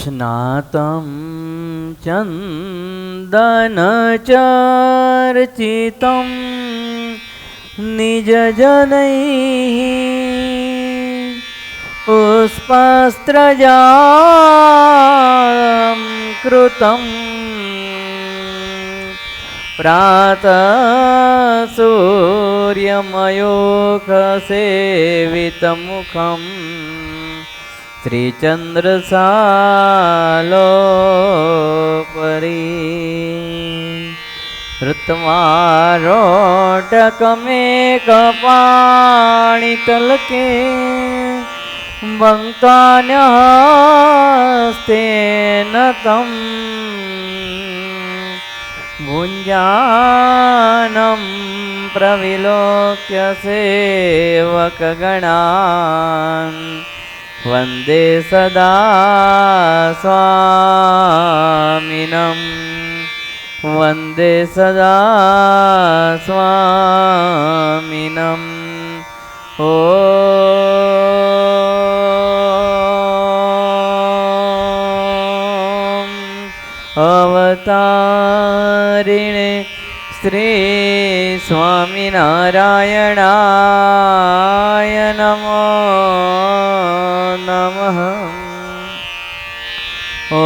स्नातं चन्दनचर्चितं निजजनैः पुष्पस्त्रजालं कृतं प्रातः सूर्यमयूखसेवितमुखम् श्रीचन्द्रसालोपरि ऋत्वारोटकमेकपाणितलके भक्तान्यस्तेन तं भुञ्जानं प्रविलोक्य सेवकगणान् वन्दे सदा स्वामिनं वन्दे सदा स्वामिनम् ॐ अवतारिणे श्री स्वामिनारायणाय नमो नमः। ॐ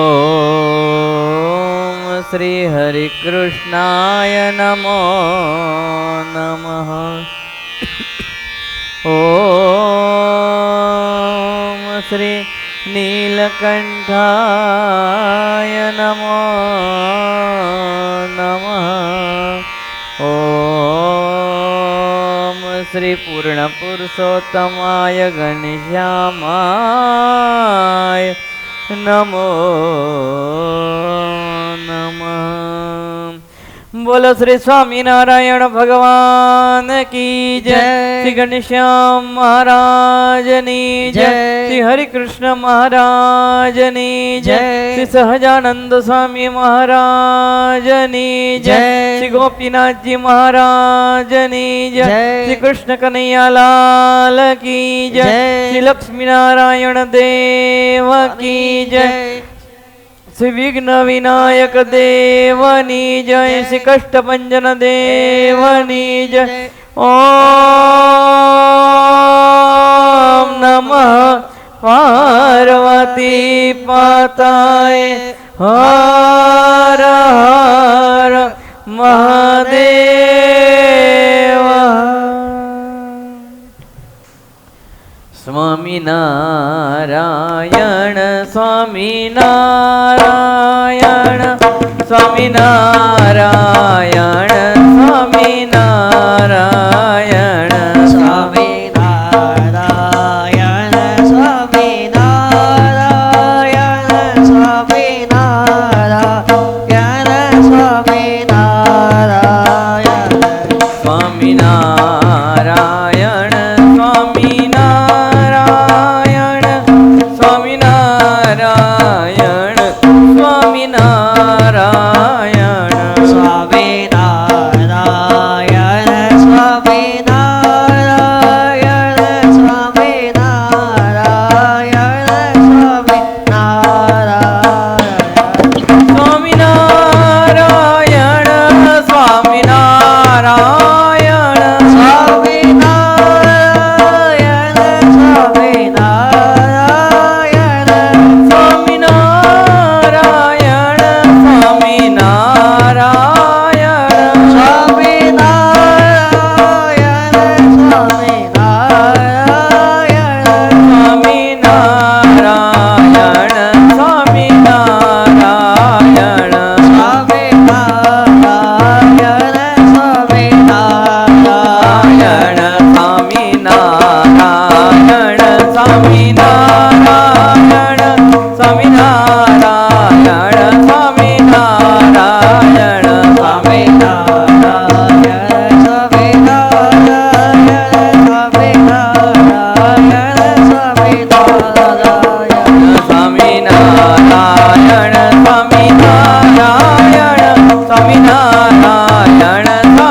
श्री हरिकृष्णाय नमो नमः। ॐ श्री नीलकण्ठाय नमो नमः। ॐ श्री पूर्णपुरुषोत्तमाय घनश्यामाय नमो नमः। बोलो श्री स्वामीनारायण भगवान की जय। श्री घनश्याम महाराजनी जय। श्री हरिकृष्ण महाराजनी जय। श्री सहजानंद स्वामी महाराजनी जय। श्री गोपीनाथ जी महाराजनी जय। श्री कृष्ण कन्हैया लाल की जय। श्री लक्ष्मी नारायण देव की जय। श्री विघ्न विनायक देवनी जय। श्री कष्टभंजन देवनी जय। ओम नमः पार्वती पतये हर हर महादेव। स्वामीनारायण स्वामीनारायण स्वामीनारायण स्वामीनारायण स्वामीनारायण स्वामीनारायण स्वामीनारायण स्वामीनारायण स्वामीनारायण स्वामीनारायण स्वामीनारायण स्वामीनारायण स्वामीनारायण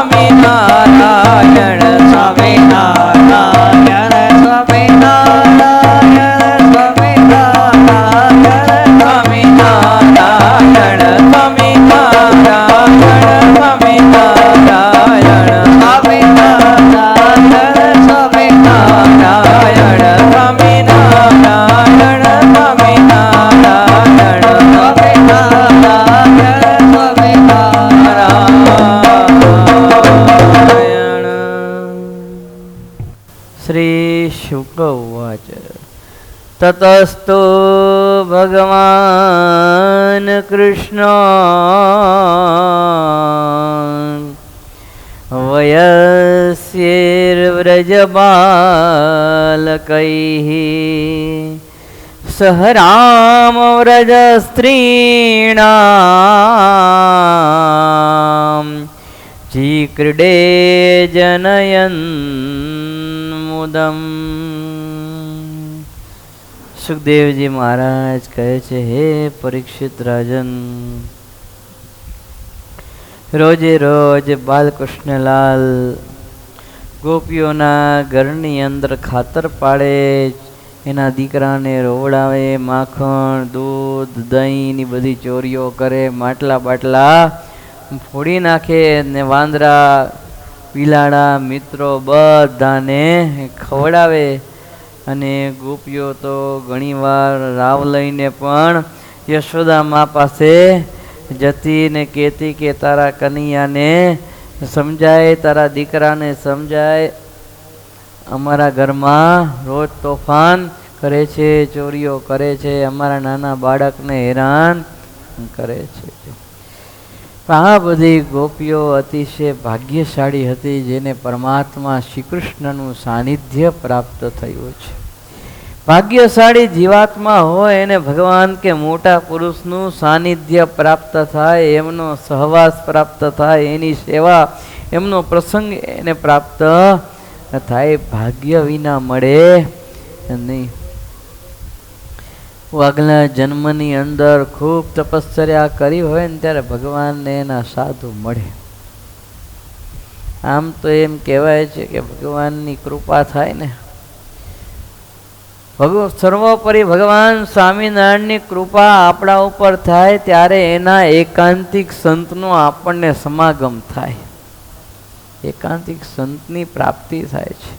स्वामीनारायण स्वामीनारायण स्वामीनारायण स्वामीनारायण તતસ્તો ભગવાન કૃષ્ણ વયસ્યૈર્વ્રજબાલકૈઃ સહ રામવ્રજસ્ત્રીણામ ચીક્રીડે જનયન મુદમ. સુખદેવજી મહારાજ કહે છે, હે પરીક્ષિત રાજન, રોજે રોજ બાલકૃષ્ણલાલ ગોપીઓના ઘરની અંદર ખાતર પાડે, એના દીકરાને રોવડાવે, માખણ, દૂધ, દહીંની બધી ચોરીઓ કરે, માટલા બાટલા ફોડી નાખે ને વાંદરા, પીલાડા, મિત્રો બધાને ખવડાવે. અને ગોપીઓ તો ઘણીવાર રાવ લઈને પણ યશોદા મા પાસે જતી ને કહેતી કે તારા કનૈયાને સમજાય, તારા દીકરાને સમજાય, અમારા ઘરમાં રોજ તોફાન કરે છે, ચોરીઓ કરે છે, અમારા નાના બાળકને હેરાન કરે છે. આ બધી ગોપીઓ અતિશય ભાગ્યશાળી હતી જેને પરમાત્મા શ્રી કૃષ્ણનું સાનિધ્ય પ્રાપ્ત થયું છે. ભાગ્યશાળી જીવાત્મા હોય એને ભગવાન કે મોટા પુરુષનું સાનિધ્ય પ્રાપ્ત થાય, એમનો સહવાસ પ્રાપ્ત થાય, એની સેવા, એમનો પ્રસંગ એને પ્રાપ્ત થાય. ભાગ્ય વિના મળે નહીં. આગલા જન્મની અંદર ખૂબ તપશ્ચર્યા કરી હોય ને ત્યારે ભગવાનને એના સાધુ મળે. આમ તો એમ કહેવાય છે કે ભગવાનની કૃપા થાય ને, સર્વોપરી ભગવાન સ્વામિનારાયણની કૃપા આપણા ઉપર થાય ત્યારે એના એકાંતિક સંતનો આપણને સમાગમ થાય, એકાંતિક સંતની પ્રાપ્તિ થાય છે.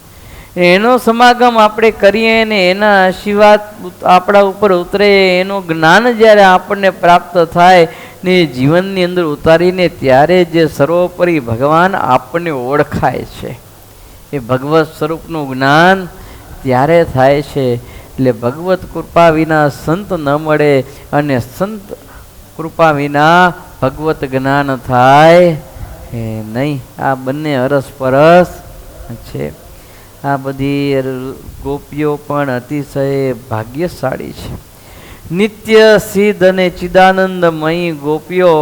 એનો સમાગમ આપણે કરીએ ને એના આશીર્વાદ આપણા ઉપર ઉતરે, એનું જ્ઞાન જ્યારે આપણને પ્રાપ્ત થાય ને જીવનની અંદર ઉતારીને ત્યારે જે સર્વોપરી ભગવાન આપણને ઓળખાય છે, એ ભગવત સ્વરૂપનું જ્ઞાન ત્યારે થાય છે. એટલે ભગવત કૃપા વિના સંત ન મળે અને સંત કૃપા વિના ભગવત જ્ઞાન થાય નહીં. આ બંને અરસપરસ છે. આ બધી ગોપીઓ પણ અતિશય ભાગ્યશાળી છે. નિત્ય સિદ્ધ અને ચિદાનંદમયી ગોપીઓ,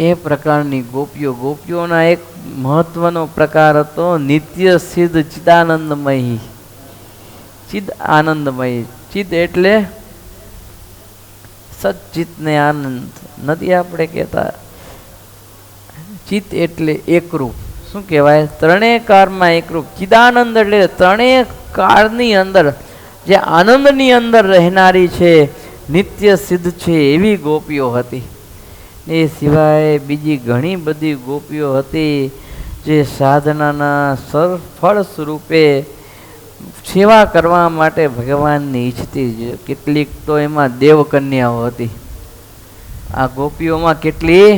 એ પ્રકારની ગોપીઓ, ગોપીઓના એક મહત્વનો પ્રકાર હતો નિત્ય સિદ્ધ ચિદાનંદમયી. ચિદ આનંદમયી, ચિદ એટલે સચ્ચિતને આનંદ નથી આપણે કહેતા, ચિત એટલે એકરૂપ. શું કહેવાય? ત્રણેય કાળમાં એકરૂપ. ચિદાનંદ એટલે ત્રણેય કાળની અંદર જે આનંદની અંદર રહેનારી છે, નિત્ય સિદ્ધ છે, એવી ગોપીઓ હતી. એ સિવાય બીજી ઘણી બધી ગોપીઓ હતી જે સાધનાના ફળ સ્વરૂપે સેવા કરવા માટે ભગવાનની ઈચ્છતી. કેટલીક તો એમાં દેવકન્યાઓ હતી. આ ગોપીઓમાં કેટલી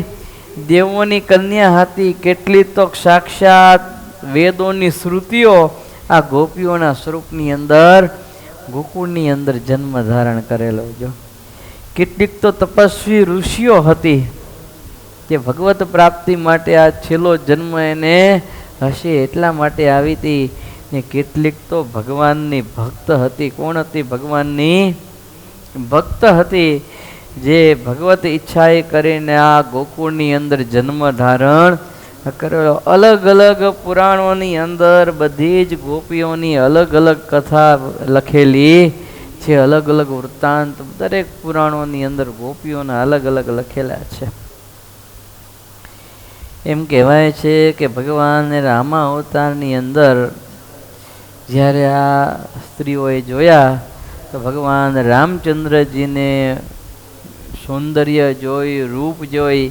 દેવોની કન્યા હતી, કેટલી તો સાક્ષાત વેદોની શ્રુતિઓ આ ગોપીઓના સ્વરૂપની અંદર ગોકુળની અંદર જન્મ ધારણ કરેલો. જો કેટલીક તો તપસ્વી ઋષિઓ હતી જે ભગવત પ્રાપ્તિ માટે આ છેલ્લો જન્મ એને હશે એટલા માટે આવી હતી. ને કેટલીક તો ભગવાનની ભક્ત હતી. કોણ હતી? ભગવાનની ભક્ત હતી જે ભગવત ઈચ્છાએ કરીને આ ગોકુળની અંદર જન્મ ધારણ કરેલો. અલગ અલગ પુરાણોની અંદર બધી જ ગોપીઓની અલગ અલગ કથા લખેલી છે, અલગ અલગ વૃત્તાંત દરેક પુરાણોની અંદર ગોપીઓના અલગ અલગ લખેલા છે. એમ કહેવાય છે કે ભગવાન રામા અવતારની અંદર જ્યારે આ સ્ત્રીઓએ જોયા તો ભગવાન રામચંદ્રજીને સૌંદર્ય જોઈ, રૂપ જોઈ,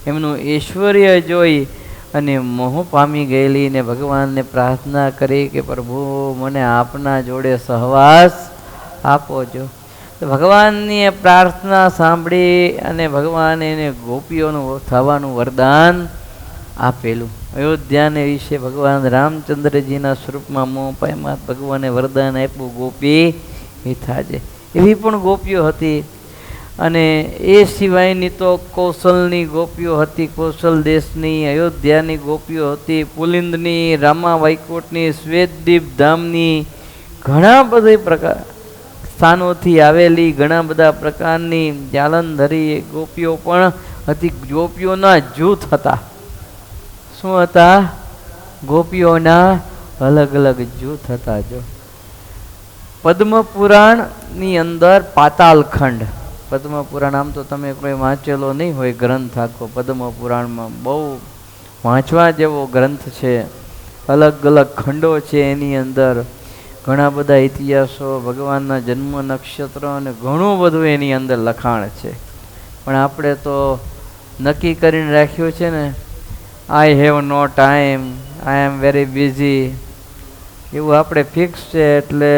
એમનું ઐશ્વર્ય જોઈ અને મોહ પામી ગયેલી ને ભગવાનને પ્રાર્થના કરી કે પ્રભુ મને આપના જોડે સહવાસ આપો છો. તો ભગવાનની પ્રાર્થના સાંભળી અને ભગવાને એને ગોપીઓનું થવાનું વરદાન આપેલું. અયોધ્યાને વિશે ભગવાન રામચંદ્રજીના સ્વરૂપમાં મોહ પામ્યા, ભગવાને વરદાન આપ્યું ગોપી એ થાજે. એવી પણ ગોપીઓ હતી. અને એ સિવાયની તો કૌશલની ગોપીઓ હતી, કૌશલ દેશની, અયોધ્યાની ગોપીઓ હતી, પુલિંદની, રામા વૈકુંઠની, શ્વેતદીપ ધામની, ઘણા બધા પ્રકાર સ્થાનોથી આવેલી ઘણા બધા પ્રકારની જાલંધરી ગોપીઓ પણ હતી. ગોપીઓના જૂથ હતા. શું હતા? ગોપીઓના અલગ અલગ જૂથ હતા. જો પદ્મ પુરાણની અંદર પાતાલખંડ, પદ્મ પુરાણ આમ તો તમે કોઈ વાંચેલો નહીં હોય ગ્રંથ આખો, પદ્મ પુરાણમાં બહુ વાંચવા જેવો ગ્રંથ છે. અલગ અલગ ખંડો છે, એની અંદર ઘણા બધા ઇતિહાસો, ભગવાનના જન્મ નક્ષત્ર અને ઘણું બધું એની અંદર લખાણ છે. પણ આપણે તો નક્કી કરીને રાખ્યું છે ને, I have no time, I am very busy, એવું આપણે ફિક્સ છે. એટલે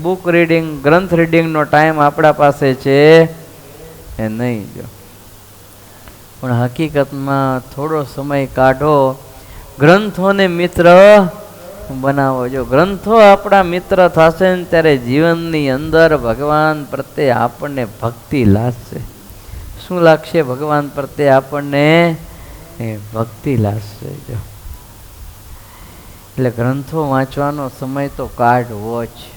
બુક રીડિંગ, ગ્રંથ રીડિંગનો ટાઈમ આપણા પાસે છે એ નહીં. જો પણ હકીકતમાં થોડો સમય કાઢો, ગ્રંથોને મિત્ર બનાવો. જો ગ્રંથો આપણા મિત્ર થશે ને ત્યારે જીવનની અંદર ભગવાન પ્રત્યે આપણને ભક્તિ લાગશે. શું લાગશે? ભગવાન પ્રત્યે આપણને એ ભક્તિ લાગશે. જો એટલે ગ્રંથો વાંચવાનો સમય તો કાઢવો જ.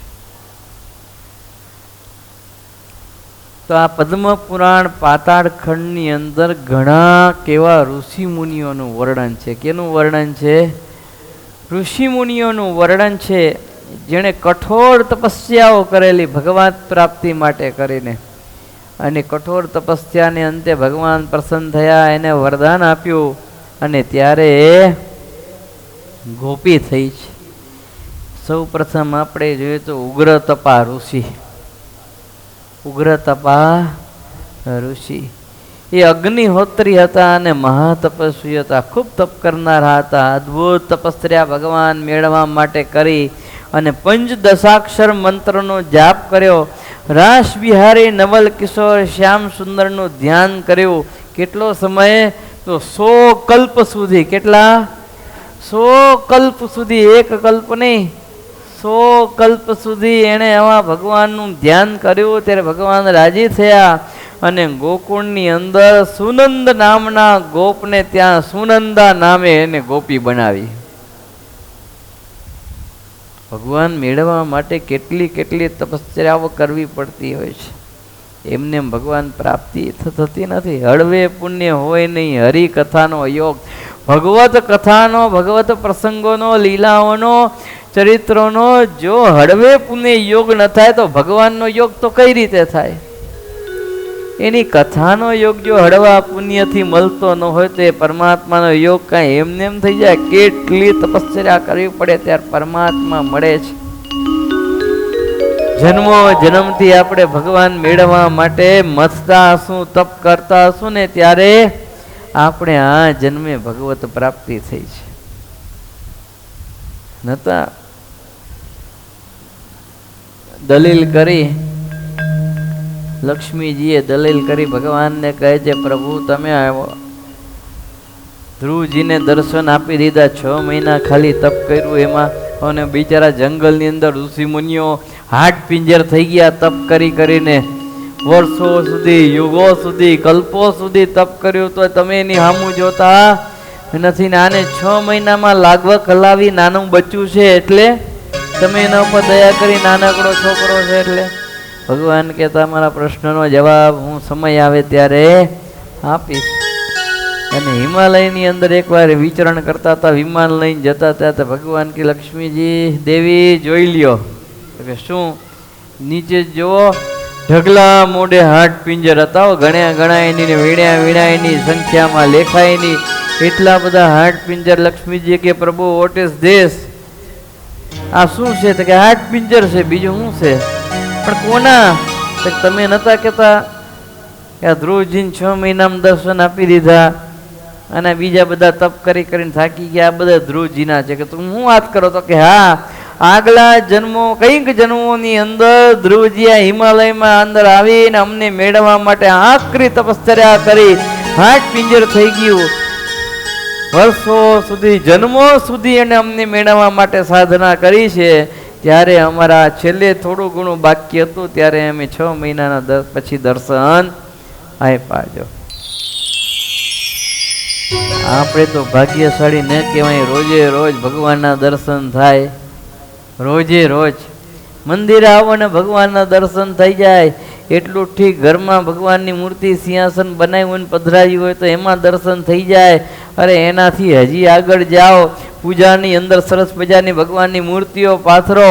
તો આ પદ્મ પુરાણ પાતાળખંડની અંદર ઘણા કેવા ઋષિ મુનિઓનું વર્ણન છે. કેનું વર્ણન છે? ઋષિ મુનિઓનું વર્ણન છે, જેણે કઠોર તપસ્યાઓ કરેલી ભગવાન પ્રાપ્તિ માટે કરીને, અને કઠોર તપસ્યાને અંતે ભગવાન પ્રસન્ન થયા, એને વરદાન આપ્યું, અને ત્યારે ગોપી થઈ છે. સૌ પ્રથમ આપણે જોઈએ તો ઉગ્રતપા ઋષિ. ઉગ્રતપા ઋષિ એ અગ્નિહોત્રી હતા અને મહાતપસ્વી હતા, ખૂબ તપ કરનારા હતા. અદ્ભુત તપસ્યા ભગવાન મેળવવા માટે કરી અને પંચદશાક્ષર મંત્રનો જાપ કર્યો. રાસ બિહારી નવલ કિશોર શ્યામ સુંદરનું ધ્યાન કર્યું. કેટલો સમય? તો 100 કલ્પ સુધી. કેટલા? 100 કલ્પ સુધી. એક કલ્પ નહીં, 100 કલ્પ સુધી એણે આવા ભગવાનનું ધ્યાન કર્યું. ત્યારે ભગવાન રાજી થયા અને ગોકુળની અંદર સુનંદ નામના ગોપને ત્યાં સુનંદા નામે એને ગોપી બનાવી. ભગવાન મેળવવા માટે કેટલી કેટલી તપસ્યાઓ કરવી પડતી હોય છે. એમને ભગવાન પ્રાપ્તિ થતી નથી. હળવે પુણ્ય હોય નહીં, હરિકથાનો યોગ, ભગવત કથાનો, ભગવત પ્રસંગોનો, લીલાઓનો, ચરિત્રોનો જો હળવે પુણ્ય યોગ ન થાય તો ભગવાનનો યોગ તો કઈ રીતે થાય? એની કથાનો યોગ જો હળવા પુણ્યથી મળતો ન હોય તો એ પરમાત્માનો યોગ કાંઈ એમને એમ થઈ જાય? કેટલી તપસ્યા કરવી પડે ત્યારે પરમાત્મા મળે છે. જન્મો જન્મથી આપણે ભગવાન મેળવવા માટે મથતા હશું, તપ કરતા હશું ને ત્યારે આપણે આ જન્મે ભગવત પ્રાપ્તિ થઈ છે. નતા દલીલ કરી, લક્ષ્મીજીએ દલીલ કરી ભગવાનને કહે છે, પ્રભુ તમે આવ્યો, ધ્રુવજીને દર્શન આપી દીધા, 6 મહિના ખાલી તપ કર્યું એમાં, અને બિચારા જંગલની અંદર ઋષિ મુનિઓ હાડ પિંજર થઈ ગયા તપ કરી કરીને. વર્ષો સુધી, યુગો સુધી, કલ્પો સુધી તપ કર્યું તો તમે એની સામું જોતા નથી ને. આને 6 મહિનામાં લાગવક હલાવી નાનું બચ્ચું છે એટલે તમે એના ઉપર દયા કરી, નાનકડો છોકરો છે એટલે. ભગવાન કે તમારા પ્રશ્નનો જવાબ હું સમય આવે ત્યારે આપીશ. અને હિમાલયની અંદર એકવાર વિચરણ કરતા હતા, વિમાન લઈને જતા હતા, તો ભગવાન કે લક્ષ્મીજી દેવી જોઈ લ્યો. કે શું? નીચે જુઓ, ઢગલા મોઢે હાડ પિંજર હતા, ગણ્યા ગણાયની ને વીણ્યા વીણાયની સંખ્યામાં લેખાયની એટલા બધા હાડ પિંજર. લક્ષ્મીજી કે પ્રભુ વોટ ઇઝ ધીસ? આ શું છે? તો કે હાડ પિંજર છે, બીજું શું છે? પણ કોના? તમે નતા કહેતા કે આ ધ્રુવજીને 6 મહિનામાં દર્શન આપી દીધા અને બીજા બધા તપ કરી કરીને થાકી ગયા, આ બધા ધ્રુવજીના છે. કે તું હું વાત કરો? તો કે હા, આગલા જન્મો, કંઈક જન્મોની અંદર ધ્રુવજી આ હિમાલયમાં અંદર આવીને અમને મેળવવા માટે આકરી તપસ્યા કરી, હાડ પિંજર થઈ ગયું. વર્ષો સુધી, જન્મો સુધી એને અમને મેળવવા માટે સાધના કરી છે. ત્યારે અમારા છેલ્લે થોડું ઘણું બાકી હતું ત્યારે અમે 6 મહિનાના પછી દર્શન આપ્યા. જો આપણે તો ભાગ્યશાળી ન કહેવાય, રોજે રોજ ભગવાનના દર્શન થાય. રોજે રોજ મંદિરે આવો ને ભગવાનના દર્શન થઈ જાય એટલું ઠીક. ઘરમાં ભગવાનની મૂર્તિ સિંહાસન બનાવ્યું હોય ને પધરાવી હોય તો એમાં દર્શન થઈ જાય. અરે એનાથી હજી આગળ જાઓ, પૂજાની અંદર સરસ મજાની ભગવાનની મૂર્તિઓ પાથરો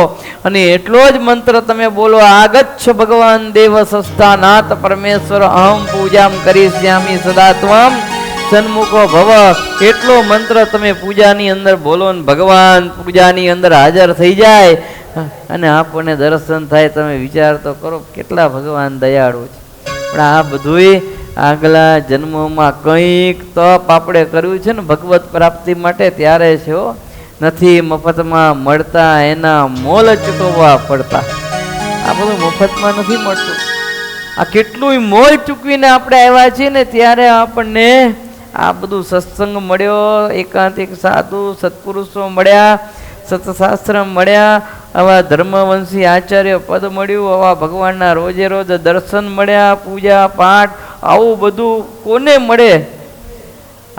અને એટલો જ મંત્ર તમે બોલો, આગચ્છ ભગવાન દેવ સંસ્થાનાથ પરમેશ્વર અહમ પૂજામ કરીશ્યામિ સદા ત્વમ સન્મુખો ભવ. એટલો મંત્ર તમે પૂજાની અંદર બોલો ને ભગવાન પૂજાની અંદર હાજર થઈ જાય અને આપણને દર્શન થાય. તમે વિચાર તો કરો કેટલા ભગવાન દયાળુ છે. પણ આ બધુંય આગલા જન્મોમાં કંઈક તપ આપણે કર્યું છે ને ભગવત પ્રાપ્તિ માટે, ત્યારે છે. નથી મફતમાં મળતા, એના મોલ ચૂકવવા પડતા. આ બધું મફતમાં નથી મળતું. આ કેટલું મોલ ચૂકવીને આપણે આવ્યા છીએ ને, ત્યારે આપણને આ બધું સત્સંગ મળ્યો, એકાંતિક સાધુ સત્પુરુષો મળ્યા, સતશાસ્ત્ર મળ્યા, આવા ધર્મવંશી આચાર્ય પદ મળ્યું, આવા ભગવાનના રોજે રોજ દર્શન મળ્યા, પૂજા પાઠ, આવું બધું કોને મળે?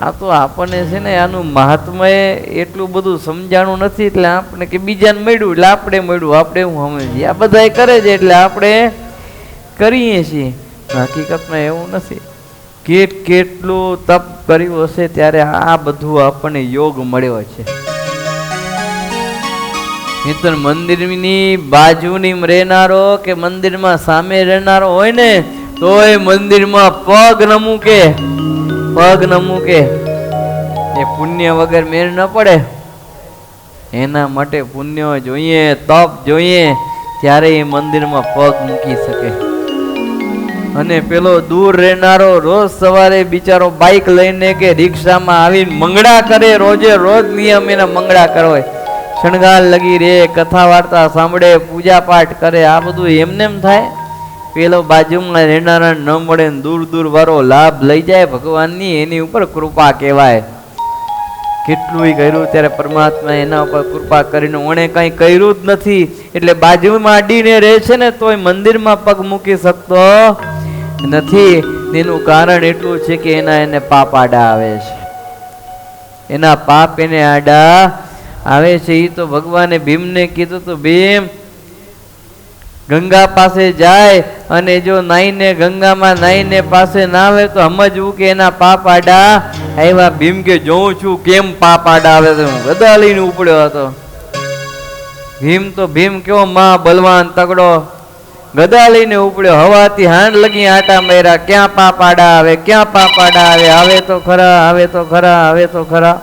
આ તો આપણને છે ને આનું મહાત્મય એટલું બધું સમજાણું નથી, એટલે આપણે કે બીજાને મળ્યું એટલે આપણે મળ્યું, આપણે હું સમજીએ. આ બધા કરે છે એટલે આપણે કરીએ છીએ. હકીકતમાં એવું નથી. કેટલું તપ કર્યું હશે ત્યારે આ બધું આપણને યોગ મળ્યો છે. નહીંતર મંદિરની બાજુની રહેનારો કે મંદિરમાં સામે રહેનારો હોય ને તોય મંદિરમાં પગ ન મૂકે, પગ ન મૂકે. એ પુણ્ય વગર મેળ ન પડે. એના માટે પુણ્ય જોઈએ, તપ જોઈએ, ત્યારે એ મંદિરમાં પગ મૂકી શકે. અને પેલો દૂર રહેનારો રોજ સવારે બિચારો બાઇક લઈને કે રિક્ષામાં આવીને મંગળા કરે, રોજે રોજ નિયમ એના મંગળા કરો, શણગાર લગી રે, કથા વાર્તા સાંભળે, પૂજા પાઠ કરે, આ બધું એમને થાય? પેલો બાજુમાં રહેનારા ન મળે ને દૂર દૂર વાળો લાભ લઈ જાય ભગવાનની, એની ઉપર કૃપા કહેવાય. કેટલું કર્યું ત્યારે પરમાત્મા એના ઉપર કૃપા કરીને, ઓણે કંઈ કર્યું જ નથી એટલે બાજુમાં અડીને રહે છે ને તોય મંદિરમાં પગ મૂકી શકતો નથી. એનું કારણ એટલું છે કે એને પાપ આડા આવે છે. એના પાપ એને આડા આવે છે. એ તો ભગવાને ભીમને કીધું તો ભીમ ગંગા પાસે જાય અને જો નાઈને ગંગામાં નાઈને પાસે ના આવે તો સમજવું કે એના પાપ આડા આવ્યા. ભીમ કે જોઉં છું કેમ પાપ આડા આવે છે. હું ગદા લઈને ઉપડ્યો હતો. ભીમ કેવો માં બલવાન તગડો ગદા લઈને ઉપડ્યો. હવાથી હાંડ લગી આટા માર્યા, ક્યાં પાપ આડા આવે, ક્યાં પાપ આડા આવે, આવે તો ખરા, આવે તો ખરા, આવે તો ખરા.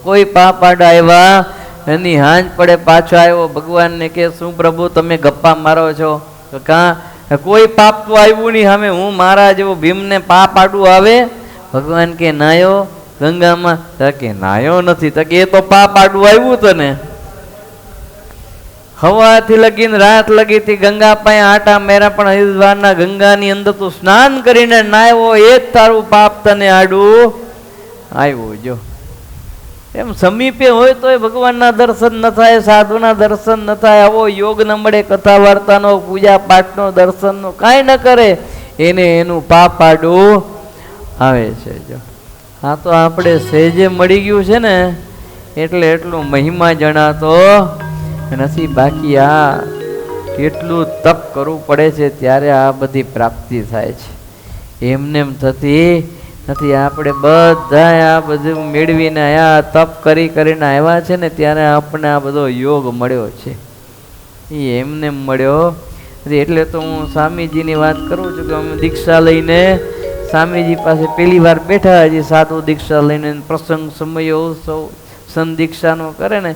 કોઈ પાપ આડા આવ્યા એની હાંજ પડે પાછો આવ્યો ભગવાનને કે શું પ્રભુ તમે ગપ્પા મારો છો? તો કાં કોઈ પાપ તો આવ્યું નહીં સામે, હું મારા જેવો ભીમને પાપ આડું આવે? ભગવાન કે નાયો ગંગામાં? કે નાયો નથી. તો કે એ તો પાપ આડું આવ્યું તને. હવાથી લગીને રાત લગીથી ગંગા પાસે આટા મેરા, પણ હરિદ્વારના ગંગાની અંદર તું સ્નાન કરીને નાયો, એ જ તારું પાપ તને આડું આવ્યું. જો એમ સમીપે હોય તોય ભગવાનના દર્શન ન થાય, સાધુના દર્શન ન થાય, આવો યોગ ન મળે, કથા વાર્તાનો, પૂજા પાઠનો, દર્શનનો કાંઈ ન કરે, એને એનું પાપ આડું આવે છે. જો આ તો આપણે સહેજે મળી ગયું છે ને એટલે એટલું મહિમા જણાતો નથી. બાકી આ કેટલું તપ કરવું પડે છે ત્યારે આ બધી પ્રાપ્તિ થાય છે. એમને એમ થતી નથી. આપણે બધા આ બધું મેળવીને આયા, તપ કરીને આવ્યા છે ને ત્યારે આપણને આ બધો યોગ મળ્યો છે. એ એમને મળ્યો. એટલે તો હું સ્વામીજીની વાત કરું છું કે અમે દીક્ષા લઈને સ્વામીજી પાસે પહેલી વાર બેઠા, હજી સાધુ દીક્ષા લઈને પ્રસંગ સમય ઉત્સવ સંદીક્ષાનો કરે ને,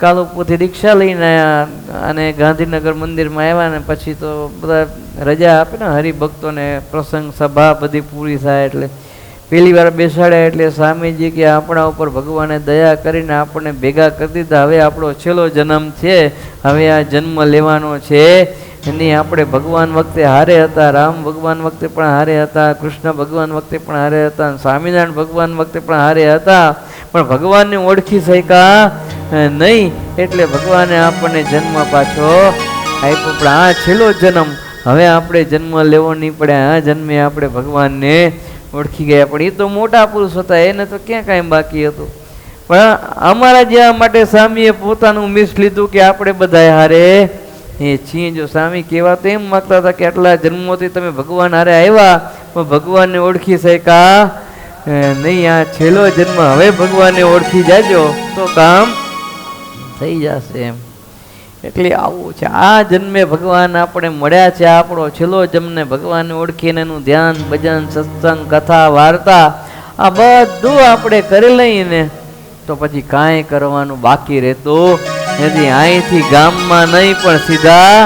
કાલુપુરથી દીક્ષા લઈને આવ્યા અને ગાંધીનગર મંદિરમાં આવ્યા ને પછી તો બધા રજા આપે ને હરિભક્તોને, પ્રસંગ સભા બધી પૂરી થાય એટલે પહેલી વાર બેસાડ્યા. એટલે સ્વામીજી કે આપણા ઉપર ભગવાને દયા કરીને આપણને ભેગા કરી દીધા, હવે આપણો છેલ્લો જન્મ છે, હવે આ જન્મ લેવાનો છે. એની આપણે ભગવાન વખતે હારે હતા, રામ ભગવાન વખતે પણ હારે હતા, કૃષ્ણ ભગવાન વખતે પણ હારે હતા, સ્વામિનારાયણ ભગવાન વખતે પણ હારે હતા, પણ ભગવાનને ઓળખી શક્યા નહીં, એટલે ભગવાને આપણને જન્મ પાછો આપ્યો. પણ આ છેલ્લો જન્મ, હવે આપણે જન્મ લેવો નહીં પડે. આ જન્મે આપણે ભગવાનને ઓળખી ગયા. પણ એ તો મોટા પુરુષ હતા, એને તો ક્યાં કાંઈ બાકી હતું. પણ અમારા જેવા માટે સ્વામીએ પોતાનું મિસ લીધું કે આપણે બધા હારે એ છીએ. જો સ્વામી કહેવા તો એમ માગતા હતા કે આટલા જન્મોથી તમે ભગવાન હારે આવ્યા પણ ભગવાનને ઓળખી શક્યા નહીં. આ છેલ્લો જન્મ, હવે ભગવાનને ઓળખી જાજો તો કામ થઈ જશે એમ. એટલે આવું છે. આ જન્મે ભગવાન આપણે મળ્યા છે, આપણો છેલ્લો જન્મને ભગવાનને ઓળખીને એનું ધ્યાન, ભજન, સત્સંગ, કથા, વાર્તા આ બધું આપણે કરી લઈને તો પછી કાંઈ કરવાનું બાકી રહેતું નથી. અહીંથી ગામમાં નહીં પણ સીધા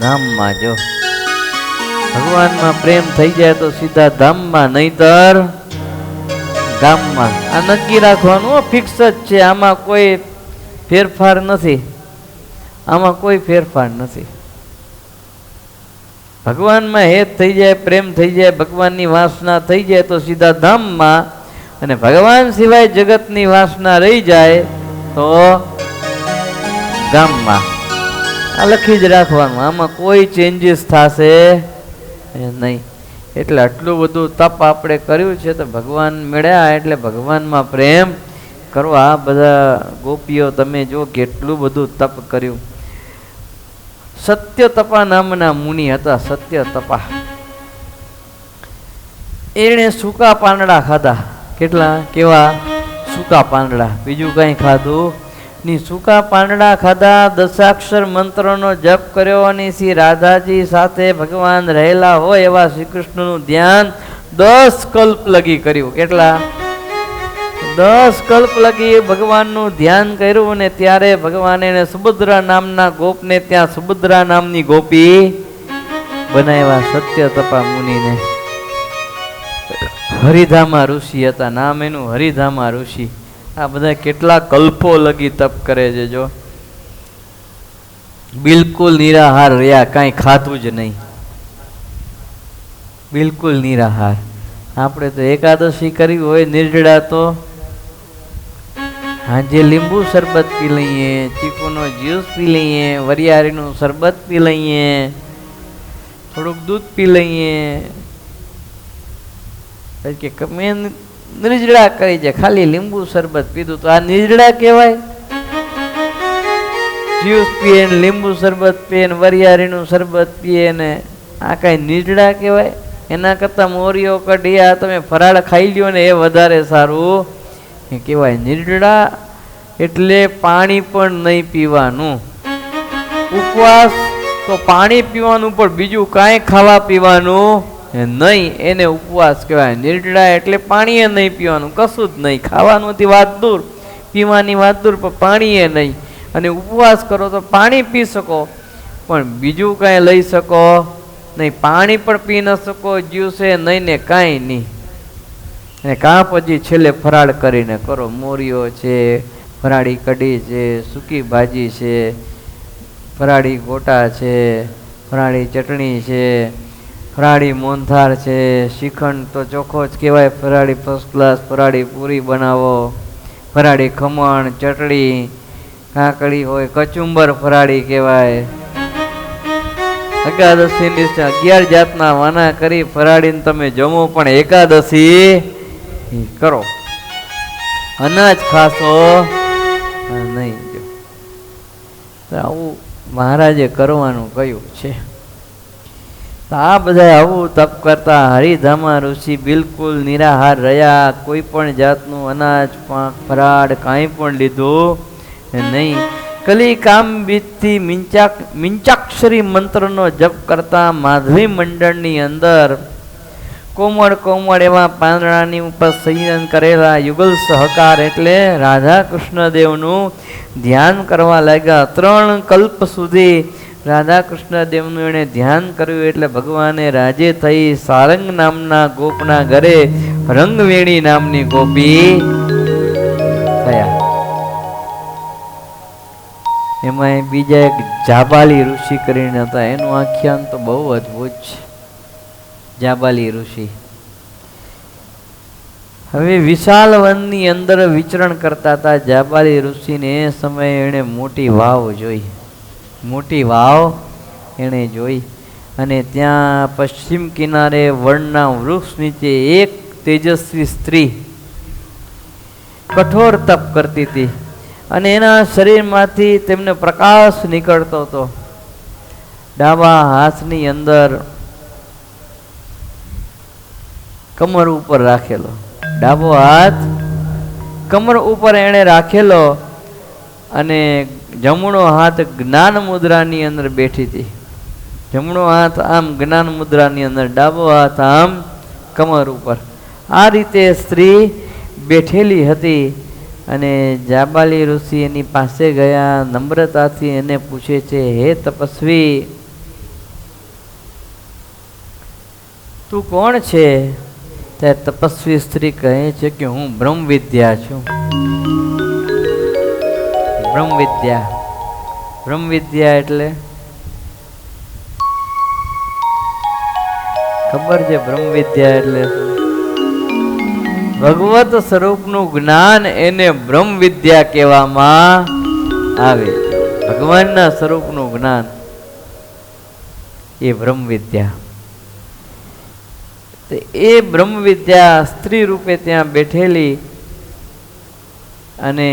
ધામમાં. જો ભગવાનમાં પ્રેમ થઈ જાય તો સીધા ધામમાં, નહીતર ગામમાં. આ નક્કી રાખવાનું, ફિક્સ જ છે. આમાં કોઈ ફેરફાર નથી, આમાં કોઈ ફેરફાર નથી. ભગવાનમાં હેત થઈ જાય, પ્રેમ થઈ જાય, ભગવાનની વાસના થઈ જાય તો સીધા ધામમાં. અને ભગવાન સિવાય જગતની વાસના રહી જાય તો ગામમાં. આ લખી જ રાખવાનું, આમાં કોઈ ચેન્જીસ થશે નહીં. એટલે આટલું બધું તપ આપણે કર્યું છે તો ભગવાન મળ્યા એટલે ભગવાનમાં પ્રેમ કરો. આ બધા ગોપીઓ તમે જો કેટલું બધું તપ કર્યું. સત્ય તપા નામના મુનિ હતા. સત્ય તપા, એણે સૂકા પાંદડા ખાધા. કેટલા? કેવા? સૂકા પાંદડા, બીજું કઈ ખાધું ની. સૂકા પાંદડા ખાધા, દશાક્ષર મંત્રનો જપ કર્યો અને શ્રી રાધાજી સાથે ભગવાન રહેલા હોય એવા શ્રી કૃષ્ણનું ધ્યાન 10 કલ્પ લગી કર્યું. કેટલા? 10 કલ્પ લગી ભગવાનનું ધ્યાન કર્યું. અને ત્યારે ભગવાને એને સુભદ્રા નામના ગોપને ત્યાં સુભદ્રા નામની ગોપી બનાવ્યા. સત્ય તપા મુનિને. હરિધામા ઋષિ હતા, નામ એનું હરિધામા ઋષિ. આ બધા કેટલા કલ્પો લગી તપ કરે છે. જો બિલકુલ નિરાહાર રહ્યા, કાંઈ ખાતું જ નહીં, બિલકુલ નિરાહાર. આપણે તો એકાદશી કરવી હોય નિર્જળા તો હાજે લીંબુ શરબત પી લઈએ, ચીકુનો જ્યુસ પી લઈએ, વરિયાળીનું શરબત પી લઈએ, થોડુંક દૂધ પી લઈએ. કે મેં નિર્જળા કરી છે, ખાલી લીંબુ શરબત પીધું તો આ નિર્જળા કહેવાય? જ્યુસ પીએ ને લીંબુ શરબત પીએ ને વરિયાળીનું શરબત પીએ ને આ કાંઈ નિર્જળા કહેવાય? એના કરતાં મોરીઓ કઢી આ તમે ફરાળ ખાઈ લ્યો ને એ વધારે સારું કહેવાય. નિર્જળા એટલે પાણી પણ નહીં પીવાનું. ઉપવાસ તો પાણી પીવાનું પણ બીજું કાંઈ ખાવા પીવાનું નહીં, એને ઉપવાસ કહેવાય. નિર્જળા એટલે પાણીએ નહીં પીવાનું, કશું જ નહીં. ખાવાનુંથી વાત દૂર, પીવાની વાત દૂર, પણ પાણીએ નહીં. અને ઉપવાસ કરો તો પાણી પી શકો પણ બીજું કાંઈ લઈ શકો નહીં. પાણી પણ પી ન શકો, જ્યુસે નહીં ને કાંઈ નહીં. અને કાં પછી છેલ્લે ફરાળ કરીને કરો. મોરીઓ છે, ફરાળી કઢી છે, સૂકી ભાજી છે, ફરાળી ગોટા છે, ફરાળી ચટણી છે, ફરાળી મોહનથાળ છે, શ્રીખંડ તો ચોખ્ખો જ કહેવાય, ફરાળી ફર્સ્ટ ક્લાસ, ફરાળી પૂરી બનાવો, ફરાળી ખમણ, ચટણી, કાકડી હોય, કચુંબર ફરાળી કહેવાય. એકાદશીની 11 જાતના વાના કરી ફરાળીને તમે જમો, પણ એકાદશી કરો, અનાજ ખાશો નહીં. આવું મહારાજે કરવાનું કહ્યું છે. આ બધા આવું તપ કરતા હરિધામા ઋષિ બિલકુલ નિરાહાર રહ્યા. કોઈ પણ જાતનું અનાજ, ફરાળ કાંઈ પણ લીધું નહીં. કલી કામ બીજથી મિંચાક્ષરી મંત્રનો જપ કરતા માધવી મંડળની અંદર કોમળ કોમળ એવા પાંદડાની ઉપર સંયન કરેલા યુગલ સહકાર એટલે રાધા કૃષ્ણ દેવનું ધ્યાન કરવા લાગ્યા. 3 કલ્પ સુધી રાધા કૃષ્ણ દેવનું એણે ધ્યાન કર્યું. એટલે ભગવાને રાજે થઈ સારંગ નામના ગોપના ઘરે રંગવેણી નામની ગોપી થયા. એમાં બીજા એક જાબાલી ઋષિ કરીને હતા, એનું આખ્યાન તો બહુ અદભુત છે. જાબાલી ઋષિ હવે વિશાળ વનની અંદર વિચરણ કરતા હતા જાબાલી ઋષિને એ સમયે એણે મોટી વાવ જોઈ. મોટી વાવ એણે જોઈ અને ત્યાં પશ્ચિમ કિનારે વડના વૃક્ષ નીચે એક તેજસ્વી સ્ત્રી કઠોર તપ કરતી હતી અને એના શરીરમાંથી તેમને પ્રકાશ નીકળતો હતો. ડાબા હાથની અંદર કમર ઉપર રાખેલો, ડાબો હાથ કમર ઉપર એણે રાખેલો અને જમણો હાથ જ્ઞાન મુદ્રાની અંદર બેઠી હતી. જમણો હાથ આમ જ્ઞાન મુદ્રાની અંદર, ડાબો હાથ આમ કમર ઉપર. આ રીતે સ્ત્રી બેઠેલી હતી અને જાબાલી ઋષિ એની પાસે ગયા, નમ્રતાથી એને પૂછે છે, હે તપસ્વી, તું કોણ છે? ત્યારે તપસ્વી સ્ત્રી કહે છે કે હું બ્રહ્મ વિદ્યા છું. બ્રહ્મ વિદ્યા, બ્રહ્મ વિદ્યા એટલે ખબર છે? બ્રહ્મ વિદ્યા એટલે ભગવત સ્વરૂપનું જ્ઞાન, એને બ્રહ્મ વિદ્યા કહેવામાં આવે. ભગવાનના સ્વરૂપનું જ્ઞાન એ બ્રહ્મ વિદ્યા. એ બ્રહ્મ વિદ્યા સ્ત્રી રૂપે ત્યાં બેઠેલી અને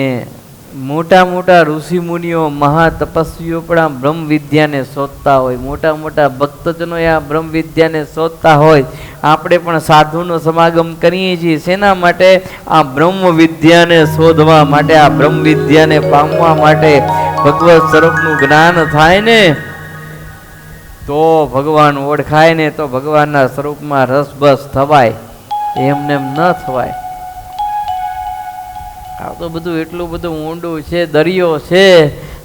મોટા મોટા ઋષિ મુનિઓ, મહાતપસ્વીઓ પણ આ બ્રહ્મ વિદ્યાને શોધતા હોય. મોટા મોટા ભક્તજનો આ બ્રહ્મ વિદ્યાને શોધતા હોય. આપણે પણ સાધુનો સમાગમ કરીએ છીએ શેના માટે? આ બ્રહ્મ વિદ્યાને શોધવા માટે, આ બ્રહ્મ વિદ્યાને પામવા માટે. ભગવત સ્વરૂપનું જ્ઞાન થાય ને તો ભગવાન ઓળખાય ને તો ભગવાનના સ્વરૂપમાં રસબસ થવાય, એમને એમ ન થવાય. આ તો બધું એટલું બધું ઊંડું છે, દરિયો છે.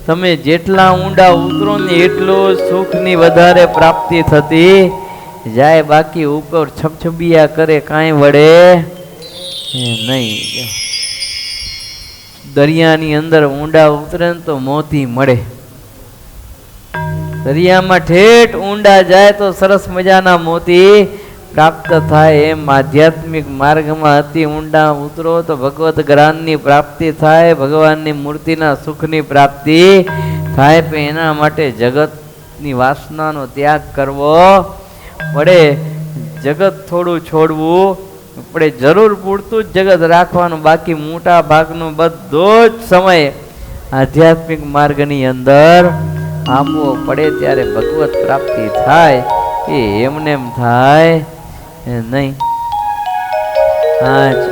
તમે જેટલા ઊંડા ઉતરો ને એટલો સુખની વધારે પ્રાપ્તિ થતી જાય. બાકી ઉપર છબછબિયા કરે કાંઈ વડે નહીં. દરિયાની અંદર ઊંડા ઉતરે ને તો મોતી મળે. દરિયામાં ઠેઠ ઊંડા જાય તો સરસ મજાના મોતી પ્રાપ્ત થાય. એમ આધ્યાત્મિક માર્ગમાં અતિ ઊંડા ઉતરો તો ભગવત જ્ઞાનની પ્રાપ્તિ થાય, ભગવાનની મૂર્તિના સુખની પ્રાપ્તિ થાય. પણ એના માટે જગતની વાસનાનો ત્યાગ કરવો પડે. જગત થોડું છોડવું પડે. જરૂર પૂરતું જ જગત રાખવાનું, બાકી મોટા ભાગનો બધો જ સમય આધ્યાત્મિક માર્ગની અંદર આપવો પડે. ત્યારે ભગવત પ્રાપ્તિ થાય. એ એમને એમ થાય નહીં.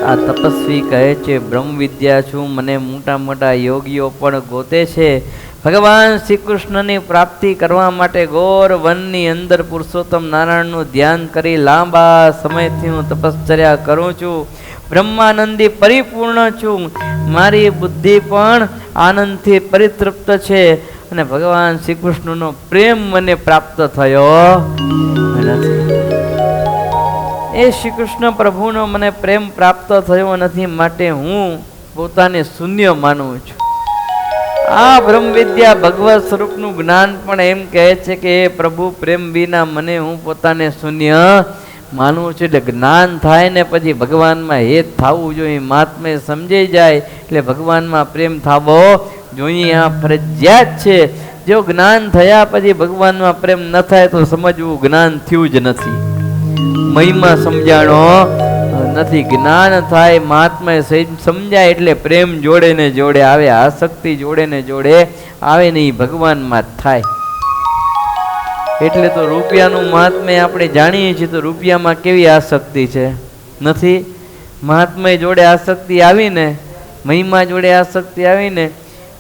આ તપસ્વી કહે છે બ્રહ્મ વિદ્યા છું, મને મોટા મોટા યોગીઓ પણ ગોતે છે. ભગવાન શ્રી કૃષ્ણની પ્રાપ્તિ કરવા માટે ઘોર વનની અંદર પુરુષોત્તમ નારાયણનું ધ્યાન કરી લાંબા સમયથી હું તપશ્ચર્યા કરું છું. બ્રહ્માનંદી પરિપૂર્ણ છું. મારી બુદ્ધિ પણ આનંદથી પરિતૃપ્ત છે અને ભગવાન શ્રી કૃષ્ણનો પ્રેમ મને પ્રાપ્ત થયો નથી. એ શ્રી કૃષ્ણ પ્રભુનો મને પ્રેમ પ્રાપ્ત થયો નથી, માટે હું પોતાને શૂન્ય માનું છું. આ બ્રહ્મ વિદ્યા ભગવત સ્વરૂપનું જ્ઞાન પણ એમ કહે છે કે એ પ્રભુ પ્રેમ વિના મને હું પોતાને શૂન્ય માનવું છું. એટલે જ્ઞાન થાય ને પછી ભગવાનમાં હેત થવું જોઈએ. મહાત્મે સમજાઈ જાય એટલે ભગવાનમાં પ્રેમ થવો જોઈએ. આ ફરજિયાત છે. જો જ્ઞાન થયા પછી ભગવાનમાં પ્રેમ ન થાય તો સમજવું જ્ઞાન થયું જ નથી, મહિમા સમજાણો નથી. જ્ઞાન થાય, મહાત્મા સમજાય એટલે પ્રેમ જોડે ને જોડે આવે, આસક્તિ જોડે ને જોડે આવે ને એ ભગવાનમાં જ થાય. એટલે તો રૂપિયાનું મહાત્મ્ય આપણે જાણીએ છીએ તો રૂપિયામાં કેવી આસક્તિ છે? નથી. મહાત્મા જોડે આસક્તિ આવીને, મહિમા જોડે આસક્તિ આવીને,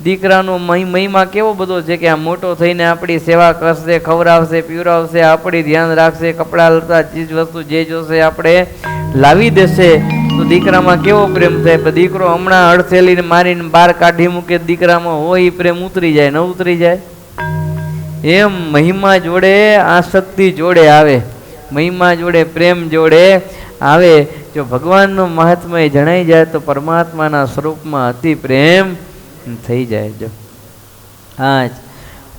દીકરાનો મહિમા કેવો બધો છે કે આ મોટો થઈને આપણી સેવા કરશે, ખવડાવશે, પીવડાવશે, આપણી ધ્યાન રાખશે, કપડાં લતા ચીજ વસ્તુ જે જોશે આપણે લાવી દેશે. તો દીકરામાં કેવો પ્રેમ થાય? દીકરો હમણાં અડસેલીને મારીને બહાર કાઢી મૂકે, દીકરામાં હોય એ પ્રેમ ઉતરી જાય, ન ઉતરી જાય? એમ મહિમા જોડે આસક્તિ જોડે આવે, મહિમા જોડે પ્રેમ જોડે આવે. જો ભગવાનનું મહાત્મય જણાઈ જાય તો પરમાત્માના સ્વરૂપમાં અતિ પ્રેમ થઈ જાય. જો હા જ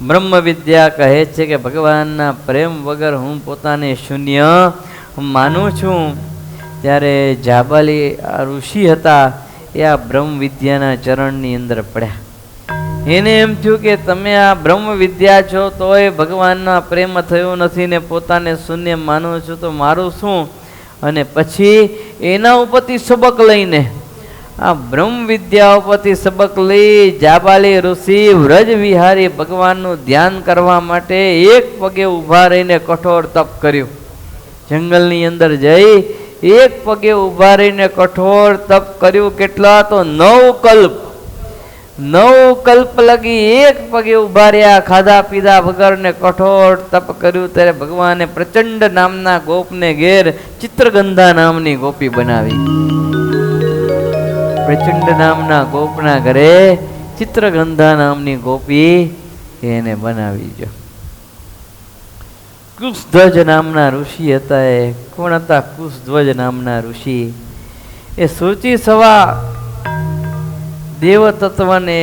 બ્રહ્મ વિદ્યા કહે છે કે ભગવાનના પ્રેમ વગર હું પોતાને શૂન્ય માનું છું. ત્યારે જાબાલી આ ઋષિ હતા એ આ બ્રહ્મ વિદ્યાના ચરણની અંદર પડ્યા. એને એમ થયું કે તમે આ બ્રહ્મ વિદ્યા છો તોય ભગવાનના પ્રેમ થયો નથી ને પોતાને શૂન્ય માનો છો તો મારું શું. અને પછી એના ઉપરથી સબક લઈને આ બ્રહ્મ વિદ્યા ઉપરથી સબક લઈ જાબાલી ઋષિ વ્રજ વિહારી ભગવાનનું ધ્યાન કરવા માટે એક પગે ઊભા રહીને કઠોર તપ કર્યું. જંગલની અંદર જઈ એક પગે ઊભા રહીને કઠોર તપ કર્યું. કેટલા તો 9 કલ્પ. 9 કલ્પ લગી એક પગે ઊભા રહ્યા, ખાધા પીધા વગર ને કઠોર તપ કર્યું. ત્યારે ભગવાને પ્રચંડ નામના ગોપને ઘેર ચિત્રગંધા નામની ગોપી બનાવી. પ્રચંડ નામના ગોપના ઘરે ચિત્રગંધા નામની ગોપી એને બનાવી. જો કુશધ્વજ નામના ઋષિ હતા. એ કોણ હતા? કુશધ્વજ નામના ઋષિ. એ સૂચિ સવા દેવ તત્વને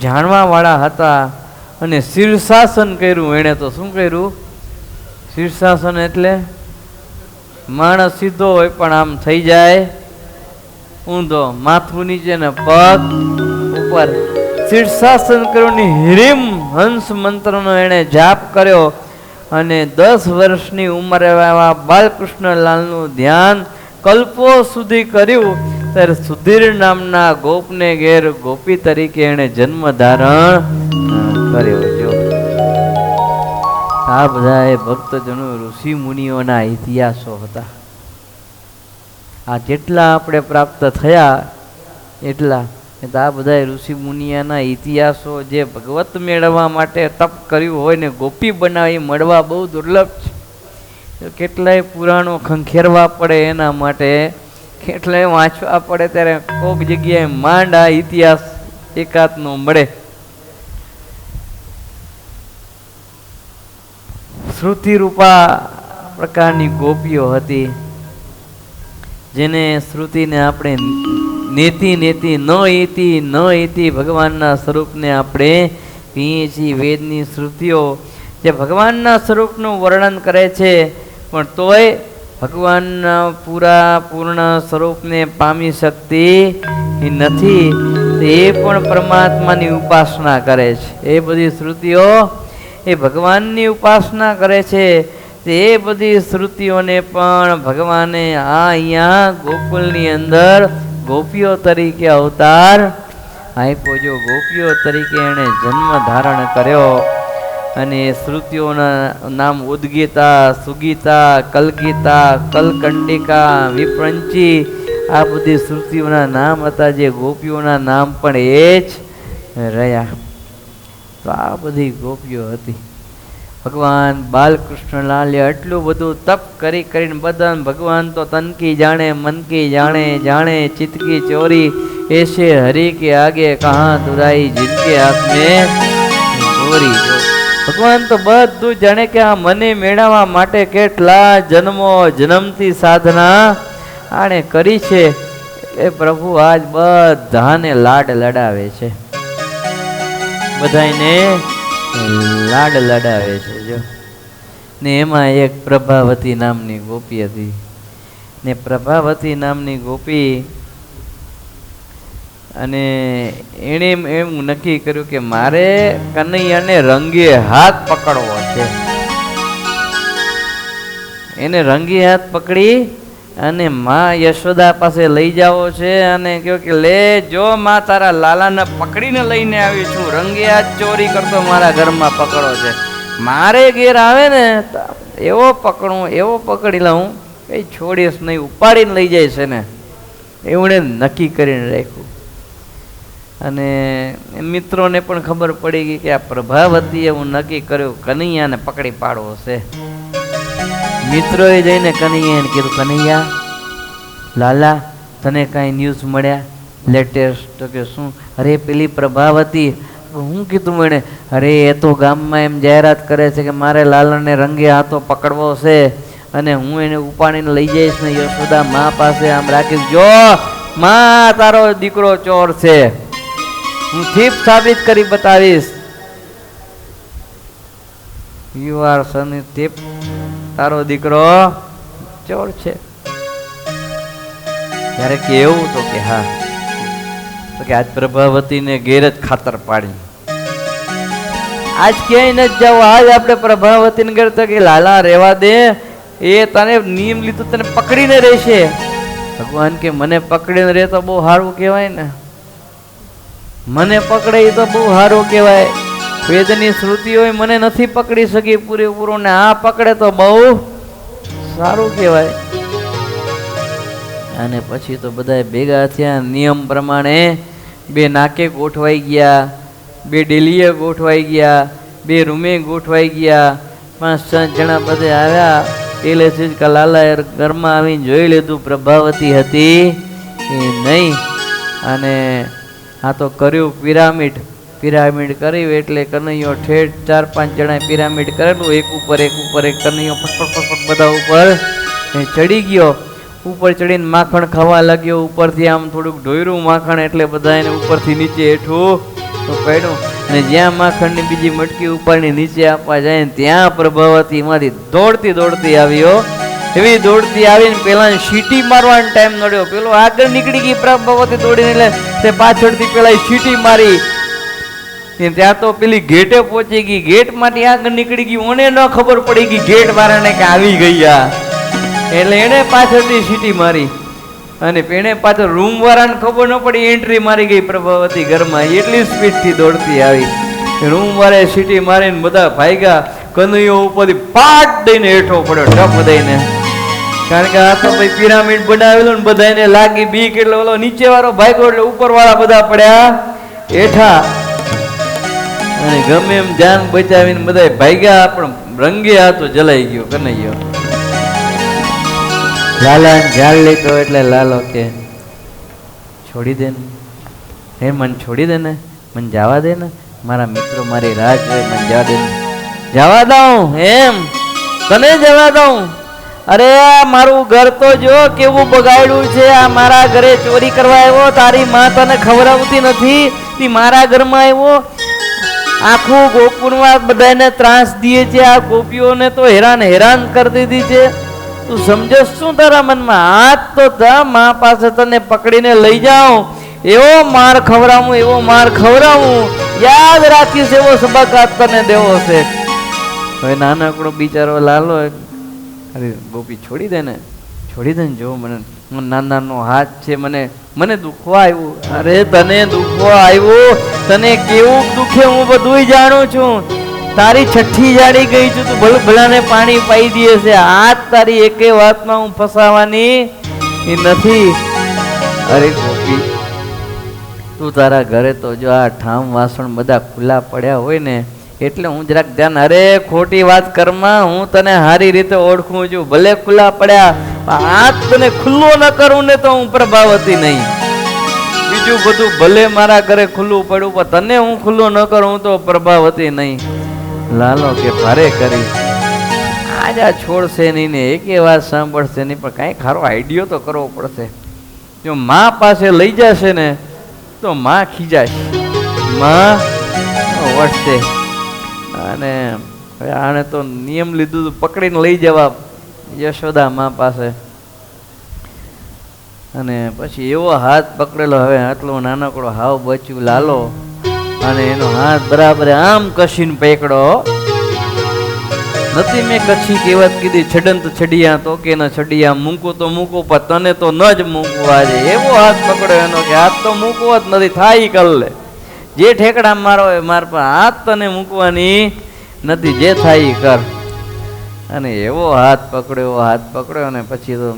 જાણવા વાળા હતા. અને શીર્ષાસન કર્યું એણે. તો શું કર્યું? શીર્ષાસન એટલે માણસ સીધો હોય પણ આમ થઈ જાય ઊંધો, માથું નીચે ને પગ ઉપર. શીર્ષાસન કર્યું ને હિરીમ હંસ મંત્રનો એણે જાપ કર્યો. અને 10 વર્ષની ઉંમરે બાલકૃષ્ણલાલનું ધ્યાન કલ્પો સુધી કર્યું. ત્યારે સુધીર નામના ગોપને ઘેર ગોપી તરીકે એણે જન્મ ધારણ કર્યો. જો આ બધા ભક્તજનો ઋષિ મુનિઓના ઇતિહાસો હતા. આ જેટલા આપણે પ્રાપ્ત થયા એટલા આ બધા ઋષિ મુનિયાના ઇતિહાસો જે ભગવત મેળવવા માટે તપ કર્યું હોય ને ગોપી બનાવી મળવા બહુ દુર્લભ છે. કેટલાય પુરાણો ખંખેરવા પડે એના માટે, કેટલાય વાંચવા પડે. ત્યારે કોક જગ્યાએ માંડ આ ઇતિહાસ એકાદનો મળે. શ્રુતિ રૂપા પ્રકારની ગોપીઓ હતી જેને શ્રુતિને આપણે નેતિ ન એતી ભગવાનના સ્વરૂપને આપણે કહીએ છીએ. વેદની શ્રુતિઓ જે ભગવાનના સ્વરૂપનું વર્ણન કરે છે પણ તોય ભગવાનના પૂર્ણ સ્વરૂપને પામી શકતી નથી. એ પણ પરમાત્માની ઉપાસના કરે છે. એ બધી શ્રુતિઓ એ ભગવાનની ઉપાસના કરે છે. તે બધી શ્રુતિઓને પણ ભગવાને અહીંયા ગોકુલની અંદર ગોપીઓ તરીકે અવતાર આપ્યો. જો ગોપીઓ તરીકે એણે જન્મ ધારણ કર્યો. અને શ્રુતિઓના નામ ઉદ્ગીતા, સુગીતા, કલગીતા, કલકંડિકા, વિપ્રંચી આ બધી શ્રુતિઓના નામ હતા. જે ગોપીઓના નામ પણ એ જ રહ્યા. તો આ બધી ગોપીઓ હતી. ભગવાન બાલકૃષ્ણલાલે આટલું બધું તપ કરીને બધા ભગવાન તો તન કી જાણે મન કી જાણે જાણે ચિત્ત કી ચોરી ऐसे हरि के आगे कहाँ दुराई जिनके हाथ में ચોરી. ભગવાન તો બધું જાણે કે આ મને મેળવવા માટે કેટલા જન્મથી સાધના આણે કરી છે. એ પ્રભુ આજ બધાને લાડ લડાવે છે. બધાને લાડ લડાવે છે. જો ને એમાં એક પ્રભાવતી નામની ગોપી હતી. ને પ્રભાવતી નામની ગોપી અને એણે એમ નક્કી કર્યું કે મારે કનૈયાને રંગે હાથ પકડવો છે. એને રંગે હાથ પકડી અને માં યશોદા પાસે લઈ જાવો છે. અને કહ્યું કે લે જો માં તારા લાલાને પકડીને લઈને આવી છું. રંગે હાથ ચોરી કરતો મારા ઘરમાં પકડો છે. મારે ઘેર આવે ને એવો પકડી લઉં કઈ છોડીશ નહીં, ઉપાડીને લઈ જાય છે ને એવું નક્કી કરીને રાખ્યું. અને મિત્રોને પણ ખબર પડી ગઈ કે આ પ્રભાવતીએ એવું નક્કી કર્યું કનૈયાને પકડી પાડવો છે. મિત્રોએ જઈને કનૈયાને કીધું, કનૈયા લાલા તને કાંઈ ન્યૂઝ મળ્યા લેટેસ્ટ? તો કે શું? અરે પેલી પ્રભાવતી. હું કીધું એણે? અરે એ તો ગામમાં એમ જાહેરાત કરે છે કે મારે લાલાને રંગે હાથો પકડવો છે અને હું એને ઉપાડીને લઈ જઈશ ને યશોદા મા પાસે આમ રાખીશ. જો માં તારો દીકરો ચોર છે, હું થીપ સાબિત કરી બતાવીશ. યુ આર સન થીપ, તારો દીકરો ચોર છે. ત્યારે કે એવું તો કે હા, તો કે આજ પ્રભાવતીને ઘેર જ ખાતર પાડી, આજ ક્યાંય નથી જાવ, આજ આપણે પ્રભાવતીને ઘેર, તો કે લાલા રેવા દે, એ તને નિયમ લીધું તને પકડીને રહેશે. ભગવાન કે મને પકડીને રહે તો બહુ સારું કહેવાય ને, મને પકડે એ તો બહુ સારું કહેવાય. વેદની શ્રુતિ હોય મને નથી પકડી શકી પૂરેપૂરો, ને આ પકડે તો બહુ સારું કહેવાય. અને પછી તો બધા ભેગા થયા, નિયમ પ્રમાણે બે નાકે ગોઠવાઈ ગયા, બે ડેલીએ ગોઠવાઈ ગયા, બે રૂમે ગોઠવાઈ ગયા, 5-6 જણા બધે આવ્યા. પેલેથી જ લાલાએ ઘરમાં આવીને જોઈ લીધું પ્રભાવતી હતી કે નહીં. અને આ તો કર્યું પિરામિડ, પિરામિડ કર્યું એટલે કનૈયો ઠેઠ 4-5 જણાએ પિરામિડ કરેલું, એક ઉપર એક કનૈયો ફટફટ બધા ઉપર ચડી ગયો. ઉપર ચડીને માખણ ખાવા લાગ્યો, ઉપરથી આમ થોડુંક ઢોયરું માખણ, એટલે બધા એને ઉપરથી નીચે હેઠું તો પડ્યું. અને જ્યાં માખણની બીજી મટકી ઉપરની નીચે આપવા જાય ને ત્યાં પ્રભાવતી એમાંથી દોડતી આવ્યો. એવી દોડતી આવીને પેલા સીટી મારવાનો ટાઈમ નડ્યો, પેલો આગળ નીકળી ગઈ પ્રભાવતી દોડીને, એટલે તે પાછળથી પેલા સીટી મારી, ત્યાં તો પેલી ગેટે પહોંચી ગઈ, ગેટ માંથી આગળ નીકળી ગઈ, ઓને ન ખબર પડી ગઈ ગેટ વાળાને કે આવી ગયા, એટલે એને પાછળથી સીટી મારી. અને એને પાછળ રૂમ વાળાને ખબર ન પડી, એન્ટ્રી મારી ગઈ પ્રભાવતી ઘરમાં, એટલી સ્પીડથી દોડતી આવી. રૂમ વાળાએ સીટી મારીને બધા ભાગ્યા, કનૈયો ઉપરથી પાટ દઈને હેઠો પડ્યો, ટપ દઈને. કારણ કે આ તો ભાઈ પિરામિડ બનાવેલું ને બધા એને લાગી બીક, એટલે ઓલો નીચે વાળો ભાગ્યો એટલે ઉપર વાળા બધા પડ્યા હેઠા. અને ગમે એમ જાન બચાવીને બધા ભાગ્યા, પણ રંગે હાથો જલાઈ ગયો કનૈયો. લાલા ઝાડ લીધો એટલે લાલો કે છોડી દે ને, હે મને છોડી દે ને, મને જવા દે ને, મારા મિત્રો મારી રાહ જોઈ, મને જવા દે ને. જવા દઉં એમ તને જવા દઉં? અરે આ મારું ઘર તો જો કેવું બગાડ્યું છે, આ મારા ઘરે ચોરી કરવા આવ્યો, તારી માં તને ખવડાવતી નથી, તી મારા ઘરમાં આવ્યો, આખું ગોકુળમાં બધાને ત્રાસ દે છે, આ ગોપીઓને તો હેરાન કરી દીધી છે. તું સમજો શું તારા મનમાં? હાથ તો તા મા પાસે તને પકડીને લઈ જાઉં, એવો માર ખવડાવું, યાદ રાખીશ, એવો સબક તને દેવો છે. હવે નાનકડો બિચારો લાલો, અરે ગોપી છોડી દે ને જો, મને નાનાનો હાથ છે, મને દુખવા આવ્યું. અરે તને દુખવા આવ્યું? તને કેવું દુખે હું બધું જાણું છું, તારી છઠ્ઠી જાડી ગઈ છું, તું ભલાને પાણી પાઈ દે છે, હાથ તારી એકે વાતમાં હું ફસાવાની નથી. અરે ગોપી તું તારા ઘરે તો જો આ ઠામ વાસણ બધા ખુલ્લા પડ્યા હોય ને, એટલે હું જરાક ધ્યાન, અરે ખોટી વાત કરમાં, હું તને સારી રીતે ઓળખું છું, ભલે ખુલ્લા પડ્યા, હાથ તને ખુલ્લો ન કરું ને તો હું પ્રભાવતી નહીં. બીજું બધું ભલે મારા ઘરે ખુલ્લું પડ્યું, પણ તને હું ખુલ્લો ન કરું તો પ્રભાવતી નહીં. લાલો કે ભારે કરી, આજ આ છોડશે નહીં ને એકે વાત સાંભળશે નહીં, પણ કાંઈ ખારો આઈડિયો તો કરવો પડશે. જો મા પાસે લઈ જશે ને તો મા ખીજાશે, મા વટશે. અને આને તો નિયમ લીધું પકડીને લઈ જવા યશોદા મા પાસે. અને પછી એવો હાથ પકડેલો, હવે આટલો નાનકડો હાવ બચ્યું લાલો, અને એનો હાથ બરાબર આમ કસીને પકડો. નથી મેં કચ્છી કહેવત કીધી, છડંત છડિયા તો કે ન છડિયા, મૂકું તો મૂકું પણ તને તો ન જ મૂકવું. આજે એવો હાથ પકડ્યો એનો કે હાથ તો મૂકવો જ નથી, થાય કર લે, જે ઠેકડા મારો હોય માર, પર હાથ તને મૂકવાની નથી, જે થાય કર. અને એવો હાથ પકડ્યો, અને પછી તો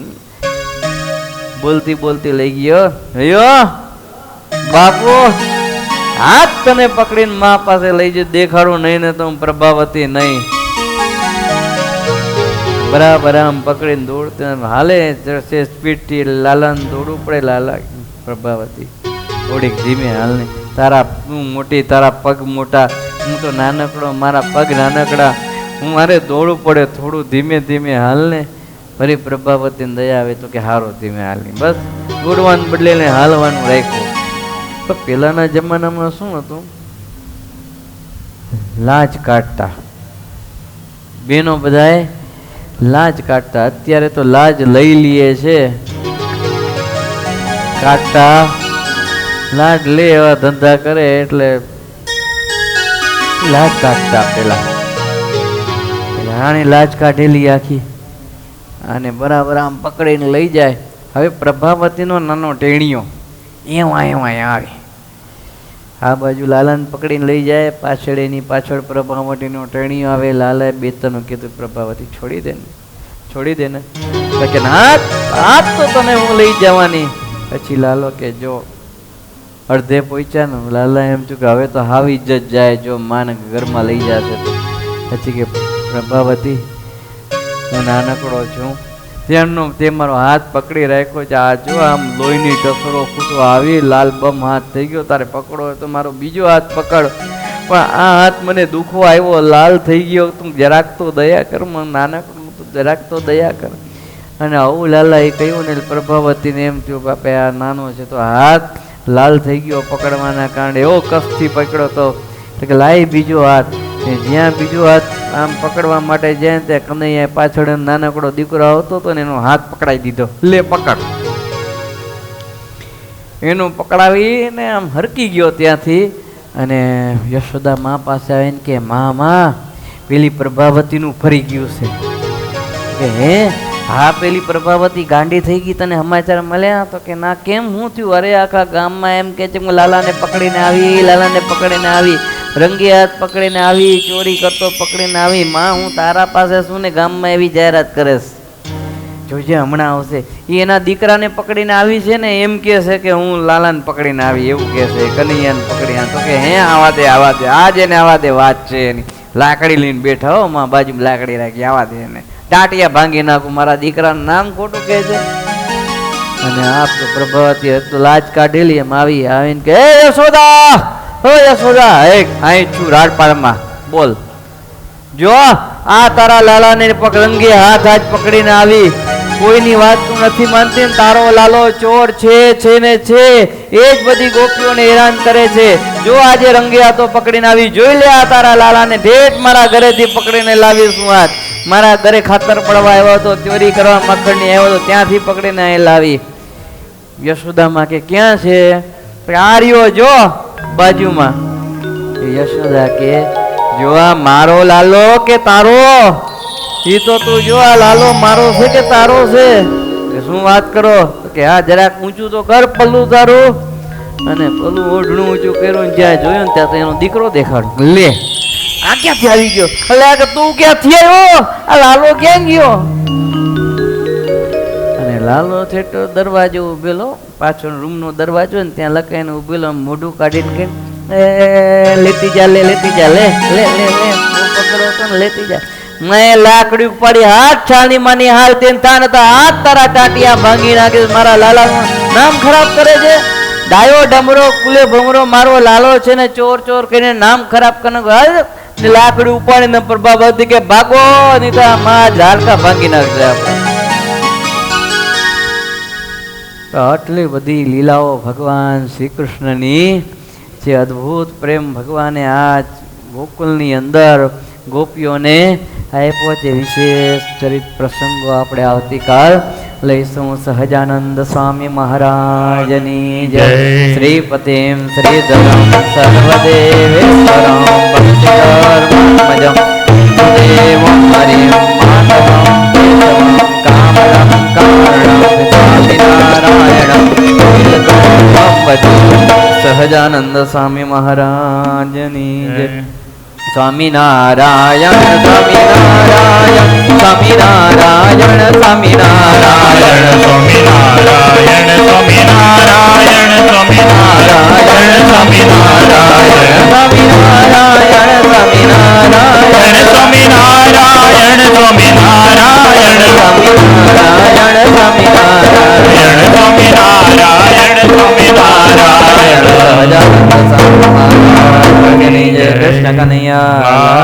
બોલતી લઈ ગયો, બાપુ હાથ તને પકડીને મા પાસે લઈ જ, દેખાડું નહીં ને તો હું પ્રભાવતી નહીં. બરાબર આમ પકડીને દોડते હાલે છે સ્પીડથી, લાલાને દોડવું પડે. લાલા પ્રભાવતી થોડીક ધીમે હાલને, તારા તું મોટી, તારા પગ મોટા, હું તો નાનકડો, મારા પગ નાનકડા, હું મારે દોડવું પડે, થોડું ધીમે હાલને. ફરી પ્રભાવતીને દયા આવે તો કે હારો ધીમે હાલની, બસ દોડવાનું બદલે ને હાલવાનું રાખ્યું. તો પેલાના જમાનામાં શું હતું, લાજ કાઢતા બેનો, બધાએ લાજ કાઢતા. અત્યારે તો લાજ લઈ લઈએ છે, કાઢતા લાડ લે એવા ધંધા કરે એટલે લાજ કાઢતા પેલા રાણી લાજ કાઢેલી આખી અને બરાબર આમ પકડીને લઈ જાય. હવે પ્રભાવતીનો નાનો ટેણીયો એવા આવે, આ બાજુ લાલાને પકડીને લઈ જાય, પાછળ એની પાછળ પ્રભાવતીનો ટેણીયો આવે. લાલાએ બે ત્રણ કીધું પ્રભાવતી છોડી દે ને કે ના તો તને હું લઈ જવાની. પછી લાલો કે જો અડધે પહોંચ્યા ને લાલા એમ થયું કે હવે તો હાવી જ જાય જો માને ઘરમાં લઈ જશે તો. પછી કે પ્રભાવતી હું નાનકડો છું, તે મારો હાથ પકડી રાખ્યો છે, આ જો આમ લોહીની ટસરો ફૂટો આવી લાલ બમ હાથ થઈ ગયો, તારે પકડો હોય તો મારો બીજો હાથ પકડ, પણ આ હાથ મને દુખો આવ્યો, લાલ થઈ ગયો, તું જરાક તો દયા કર, મને નાનકડું તું જરાક તો દયા કર. અને આવું લાલા એ કહ્યું ને પ્રભાવતીને એમ થયું બાપે આ નાનો છે તો હાથ લાલ થઈ ગયો પકડવાના કારણે, એવો કસથી પકડ્યો તો કે લાઈ બીજો હાથ. જ્યાં બીજો હાથ આમ પકડવા માટે જાય ત્યાં કનૈયા પાછળ નાનકડો દીકરો આવતો હતો ને એનો હાથ પકડાઈ દીધો, લે પકડ. એનું પકડાવીને આમ હરકી ગયો ત્યાંથી. અને યશોદા મા પાસે આવીને કે મા પેલી પ્રભાવતીનું ફરી ગયું છે. કે હે હા પેલી પ્રભાવતી ગાંડી થઈ ગઈ, તને સમાચાર મળ્યા? તો કે ના કેમ હું થયું? અરે આખા ગામમાં એમ કે છે હું લાલાને પકડીને આવી, રંગે હાથ પકડીને આવી, ચોરી કરતો પકડીને આવી. માં હું તારા પાસે છું ને ગામમાં એવી જાહેરાત કરે છે, જોજે હમણાં આવશે. એ એના દીકરાને પકડીને આવી છે ને એમ કે છે કે હું લાલાને પકડીને આવી, એવું કે છે કનૈયાને પકડી. તો કે હે આવા દે આ જેને આવા દે વાત છે એની. લાકડી લઈને બેઠા હો માં, બાજુમાં લાકડી રાખી, આવા દે એને ટાટિયા ભાંગી નાખું, મારા દીકરાનું નામ ખોટું કહે છે. અને આપ તો પ્રભાવતી તો લાજ કાઢેલી એમ આવીને કે યશોદા અહીં છું રાજપાળમાં, બોલ. જો આ તારા લાલાને રંગે હાથ પકડીને આવી, કોઈની વાત તું નથી માનતી, તારો લાલો ચોર છે ને છે, એ જ બધી ગોપીઓને હેરાન કરે છે. જો આજે રંગે હાથો પકડીને આવી, જોઈ લે આ તારા લાલાને ઠેઠ મારા ઘરેથી પકડીને લાવી શું હાથ. મારા ઘરે ખાતર પડવા આવ્યો હતો, ચોરી કરવા મખણની આવ્યો હતો, ત્યાંથી પકડીને અહીં લાવી. યશોદામાં કે ક્યાં છે? આર્યો જો બાજુમાં. યશોદા કે જો આ મારો લાલો કે તારો? એ તો તું જો આ લાલો મારો છે કે તારો છે? શું વાત કરો? કે હા જરાક ઊંચું તો કર પલ્લું તારું. અને પલ્લું ઓઢણું ઊંચું કર્યું, જ્યાં જોયું ત્યાં તો એનો દીકરો દેખાડો. લે આ ક્યાંથી આવી ગયો? એટલે તું ક્યાંથી આવ્યો? આ લાલો ક્યાં ગયો? અને લાલો થેટો દરવાજો ઉભેલો, પાછળ રૂમનો દરવાજો ને ત્યાં લખાઈને ઉભેલો, મોઢું કાઢીને કે લેતી જા લે પકડો તો ને લેતી જા. મેં લાકડી ઉપાડી હાથ છાની માની હાલ તેન થાન હતા, હાથ તારા ટાટિયા ભાંગી નાખે, મારા લાલાનું નામ ખરાબ કરે છે. ડાયો ડમરો કુલે ભમરો મારો લાલો છે ને ચોર કરીને નામ ખરાબ કરે. લાકડી ઉપાડીને પ્રભાવતી કે ભાગો, નહીં તો માં ઝાડકા ભાંગી નાખશે આપણે. તો આટલી બધી લીલાઓ ભગવાન શ્રી કૃષ્ણની, જે અદ્ભુત પ્રેમ ભગવાને આ ગોકુલની અંદર ગોપીઓને આપ્યો છે. વિશેષ ચરિત પ્રસંગો આપણે આવતીકાલ લઈશું. સહજાનંદ સ્વામી મહારાજની જય. શ્રીપતિમ શ્રીધરમ સર્વદેવેશ્વરમ ભક્તિધર્મજમ દેવમ હરિમ માધવમ કેશવમ કામરમ કારણમ સ્વામિનારાયણમ સહજાનંદ સ્વામી મહારાજની જય. સ્વામિનારાયણ સ્વામિનારાયણ સ્વામિનારાયણ સ્વામિનારાયણ સ્વામિનારાયણ સ્વામિનારાયણ સ્વામિનારાયણ સ્વામિનારાયણ સ્વામિનારાયણ સ્વામિનારાયણ સ્વામિનારાયણ સ્વામિનારાયણ સ્વામિનારાયણ સ્વામિનારાયણ સ્વામિનારાયણ સ્વામિનારાયણ સહજાનંદ સ્વામી મહારાજની જય. કૃષ્ણ કનૈયા